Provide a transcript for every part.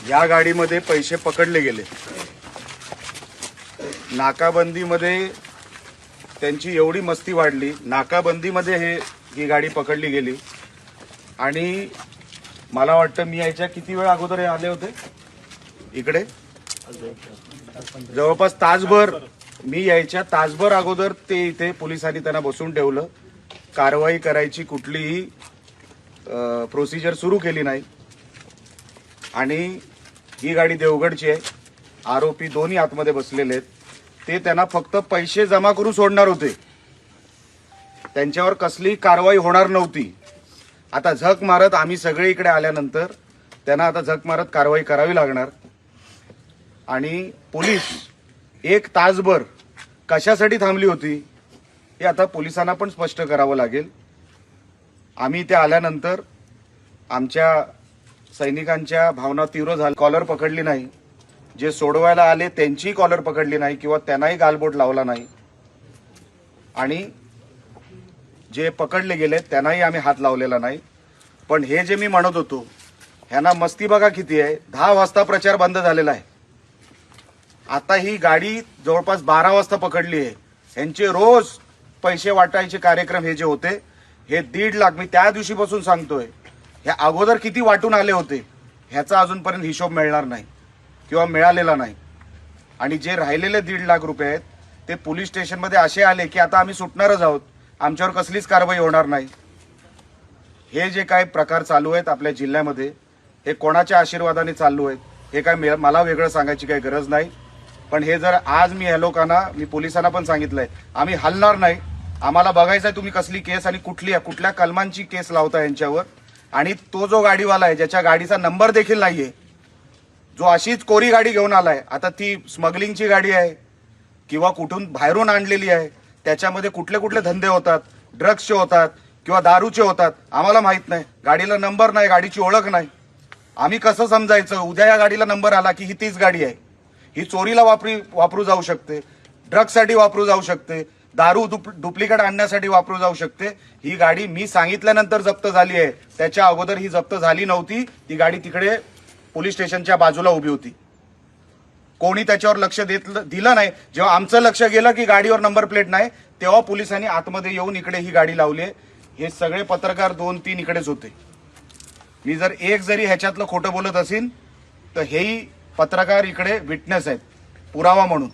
या गाडीमध्ये पैसे पकडले गेले। नाकाबंदीमध्ये त्यांची एवढी मस्ती वाढली, नाकाबंदीमध्ये ही गाडी पकडली गेली। आणि मला वाटतं मी यायच्या किती वेळ अगोदर हे आले होते इकडे, जवळपास तासभर, मी यायच्या तासभर अगोदर ते इथे पोलिसांनी त्यांना बसून ठेवलं। कारवाई करायची कुठलीही प्रोसिजर सुरू केली नाही। आणि ही गाडी देवगडची आहे, आरोपी दोन्ही आतमध्ये बसलेले आहेत। ते त्यांना फक्त पैसे जमा करून सोडणार होते, त्यांच्यावर कसलीही कारवाई होणार नव्हती। आता झक मारत आम्ही सगळे इकडे आल्यानंतर त्यांना आता झक मारत कारवाई करावी लागणार। आणि पोलीस एक तासभर कशासाठी थांबली होती हे आता पोलिसांना पण स्पष्ट करावं लागेल। आम्ही इथे आल्यानंतर आमच्या सैनिकांच्या भावना तीव्र झाल्या। कॉलर पकडली नाही, जे सोडवायला आले त्यांची कॉलर पकडली नाही किंवा त्यांनाही गालबोट लावला नाही। आणि जे पकडले गेले त्यांनाही आम्ही हात लावलेला नाही। पण हे जे मी म्हणत होतो, ह्यांना मस्ती बघा किती आहे। 10 वाजता प्रचार बंद झालेला आहे, आता ही गाडी जवळपास 12 वाजता पकडली आहे। यांचे रोज पैसे वाटायचे कार्यक्रम हे जे होते, हे 1.5 लाख, मी त्या दिवशीपासून सांगतोय, हे अगोदर किती वाटून आले होते ह्याचा अजूनपर्यंत हिशोब मिळणार नाही किंवा मिळालेला नाही। आणि जे राहिलेले 1.5 लाख रुपये आहेत ते पोलीस स्टेशनमध्ये असे आले की आता आम्ही सुटणारच आहोत, आमच्यावर कसलीच कारवाई होणार नाही। हे जे काही प्रकार चालू आहेत आपल्या जिल्ह्यामध्ये, हे कोणाच्या आशीर्वादाने चालू आहेत हे काय मला वेगळं सांगायची काही गरज नाही। पण हे जर आज मी ह्या लोकांना, मी पोलिसांना पण सांगितलंय, आम्ही हलणार नाही। आम्हाला बघायचंय तुम्ही कसली केस आणि कुठल्या कलमांची केस लावता यांच्यावर। आणि तो जो गाडीवाला आहे, ज्याच्या गाडीचा नंबर देखील नाहीये, जो अशीच कोरी गाडी घेऊन आलाय, आता ती स्मगलिंगची गाडी आहे किंवा कुठून बाहेरून आणलेली आहे, त्याच्यामध्ये कुठले धंदे होतात, ड्रग्सचे होतात किंवा दारूचे होतात, आम्हाला माहित नाही। गाडीला नंबर नाही, गाडीची ओळख नाही, आम्ही कसं समजायचं उद्या या गाडीला नंबर आला की ही तीच गाडी आहे। ही चोरीला वापरू जाऊ शकते, ड्रग्ससाठी वापरू जाऊ शकते, दारू डुप्लिकेट आणण्यासाठी वापरू जाऊ शकते। ही गाडी मी सांगितल्यानंतर जप्त झाली आहे, त्याच्या अगोदर ही जप्त झाली नव्हती। ती गाडी तिकडे पोलीस स्टेशनच्या बाजूला उभी होती, कोणी त्याच्यावर लक्ष दिलं नाही। जेव्हा आमचं लक्ष गेलं की गाडीवर नंबर प्लेट नाही, तेव्हा पोलिसांनी आतमध्ये येऊन इकडे ही गाडी लावली। हे सगळे पत्रकार 2-3 इकडेच होते। मी जर एक जरी ह्याच्यातलं खोटं बोलत असेल तर हेही पत्रकार इकडे विटनेस आहेत, पुरावा म्हणून।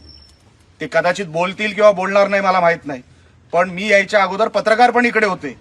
ते कदाचित बोलतील किंवा बोलणार नाही मला माहित नाही, पण मी यायच्या अगोदर पत्रकार पण इकडे होते।